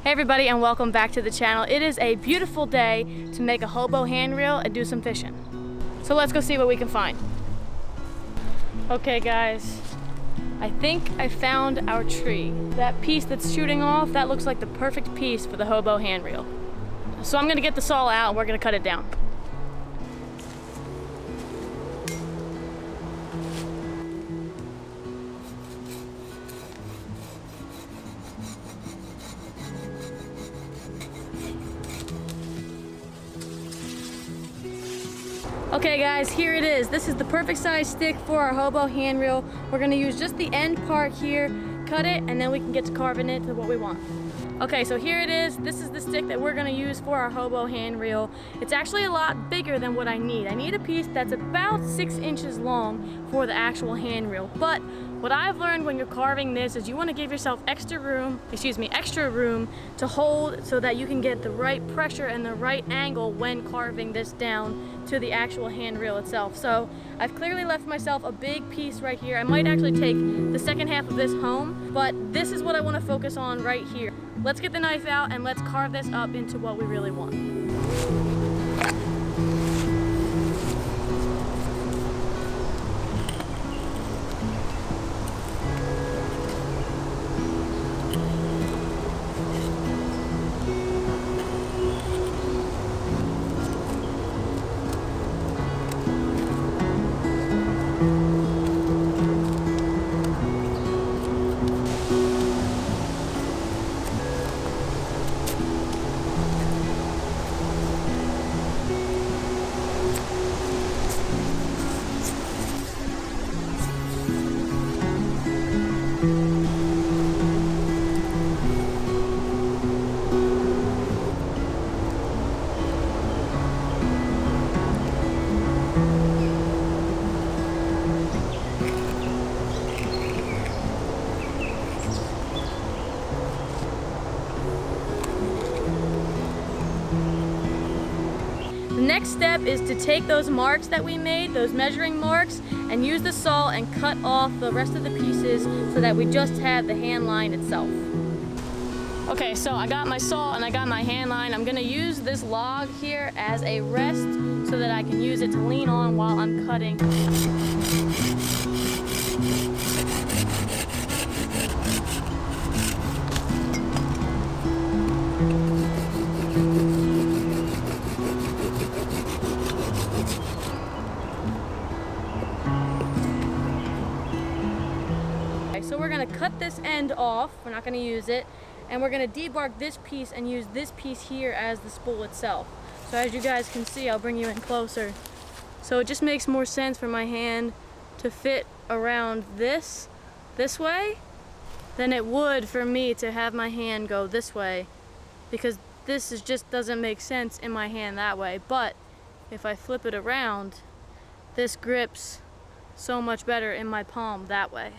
Hey everybody, and welcome back to the channel. It is a beautiful day to make a hobo handrail and do some fishing. So let's go see what we can find. Okay guys, I think I found our tree. That piece that's shooting off, that looks like the perfect piece for the hobo handrail. So I'm gonna get the saw out and we're gonna cut it down. Okay guys, here it is. This is the perfect size stick for our hobo handrail. We're gonna use just the end part here, cut it, and then we can get to carving it to what we want. Okay, so here it is. This is the stick that we're gonna use for our hobo handrail. It's actually a lot bigger than what I need. I need a piece that's about 6 inches long for the actual handrail. But what I've learned when you're carving this is you wanna give yourself extra room to hold so that you can get the right pressure and the right angle when carving this down to the actual handrail itself. So I've clearly left myself a big piece right here. I might actually take the second half of this home, but this is what I wanna focus on right here. Let's get the knife out and let's carve this up into what we really want. The next step is to take those marks that we made, those measuring marks, and use the saw and cut off the rest of the pieces so that we just have the hand line itself. Okay, so I got my saw and I got my hand line. I'm gonna use this log here as a rest so that I can use it to lean on while I'm cutting. So we're gonna cut this end off, we're not gonna use it, and we're gonna debark this piece and use this piece here as the spool itself. So as you guys can see, I'll bring you in closer. So it just makes more sense for my hand to fit around this way than it would for me to have my hand go this way, because this just doesn't make sense in my hand that way. But if I flip it around, this grips so much better in my palm that way.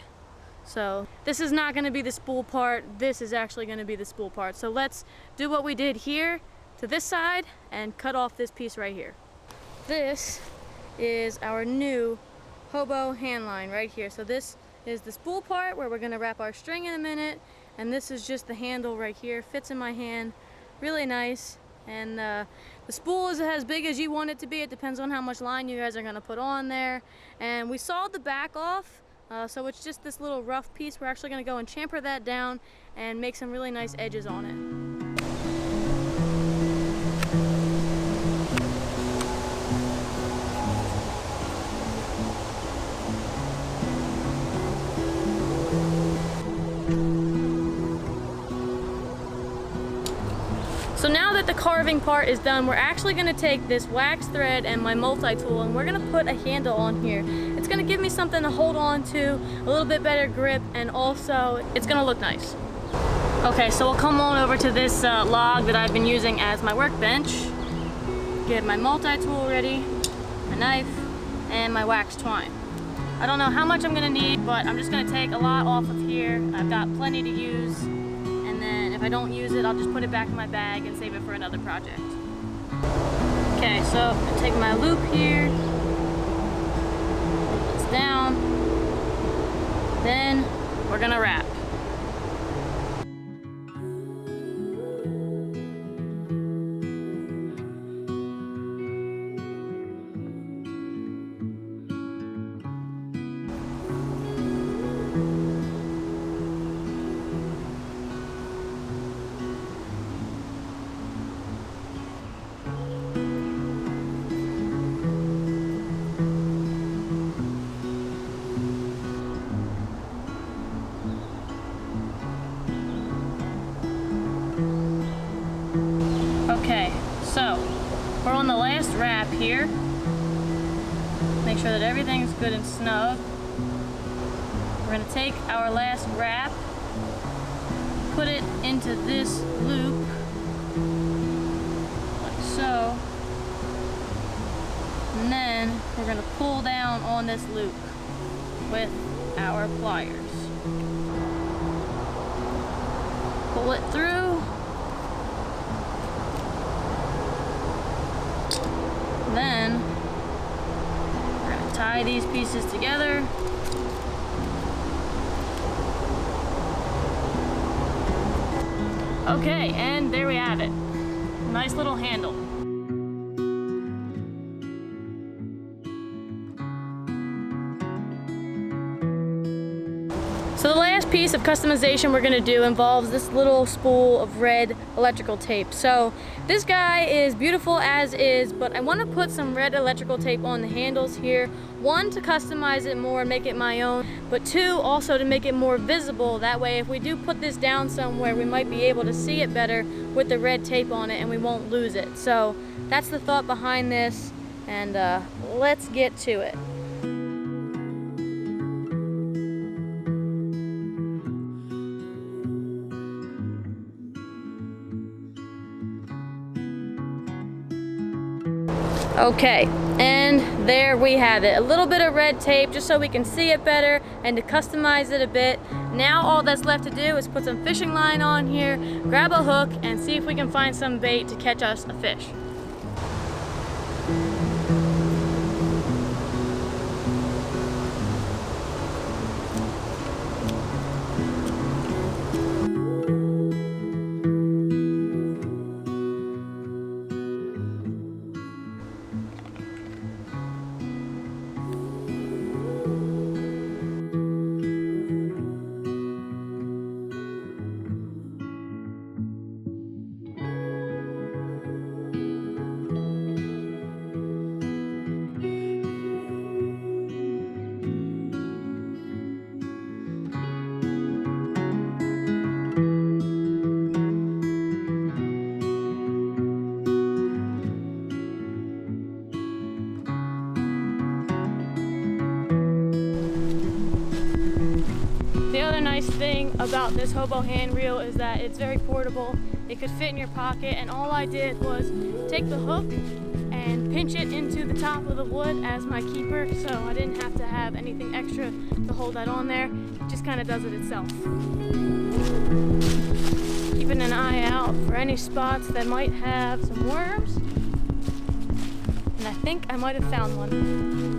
So this is not going to be the spool part, this is actually going to be the spool part. So let's do what we did here to this side and cut off this piece right here. This is our new hobo hand line right here. So this is the spool part where we're going to wrap our string in a minute, and this is just the handle right here. Fits in my hand really nice, and the spool is as big as you want it to be. It depends on how much line you guys are going to put on there. And we sawed the back off. So it's just this little rough piece. We're actually going to go and chamfer that down and make some really nice edges on it. So now that the carving part is done, we're actually going to take this wax thread and my multi-tool and we're going to put a handle on here. It's going to give me something to hold on to, a little bit better grip, and also it's going to look nice. Okay, so we'll come on over to this log that I've been using as my workbench. Get my multi-tool ready, my knife, and my wax twine. I don't know how much I'm going to need, but I'm just going to take a lot off of here. I've got plenty to use. And if I don't use it, I'll just put it back in my bag and save it for another project. Okay, so I take my loop here, pull this down, then we're gonna wrap. Okay, so we're on the last wrap here. Make sure that everything's good and snug. We're gonna take our last wrap, put it into this loop, like so. And then we're gonna pull down on this loop with our pliers. Pull it through. Then we're going to tie these pieces together. Okay, and there we have it. Nice little handle. So the last piece of customization we're gonna do involves this little spool of red electrical tape. So this guy is beautiful as is, but I wanna put some red electrical tape on the handles here. One, to customize it more and make it my own, but two, also to make it more visible. That way, if we do put this down somewhere, we might be able to see it better with the red tape on it and we won't lose it. So that's the thought behind this, and let's get to it. Okay, and there we have it. A little bit of red tape just so we can see it better and to customize it a bit. Now all that's left to do is put some fishing line on here, grab a hook, and see if we can find some bait to catch us a fish. The other nice thing about this Hobo hand reel is that it's very portable. It could fit in your pocket, and all I did was take the hook and pinch it into the top of the wood as my keeper, so I didn't have to have anything extra to hold that on there. It just kind of does it itself. Keeping an eye out for any spots that might have some worms, and I think I might have found one.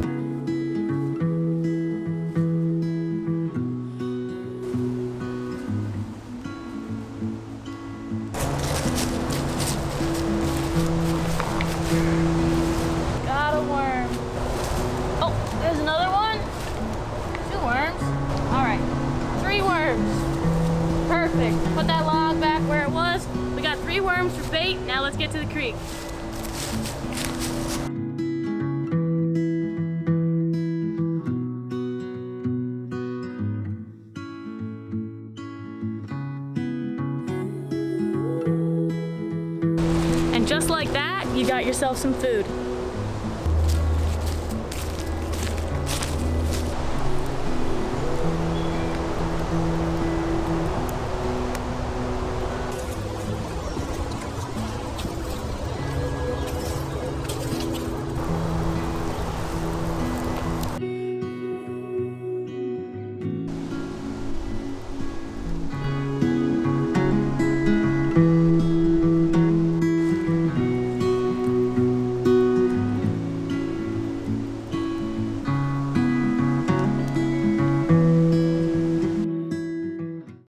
Perfect. Put that log back where it was. We got 3 worms for bait. Now let's get to the creek. And just like that, you got yourself some food.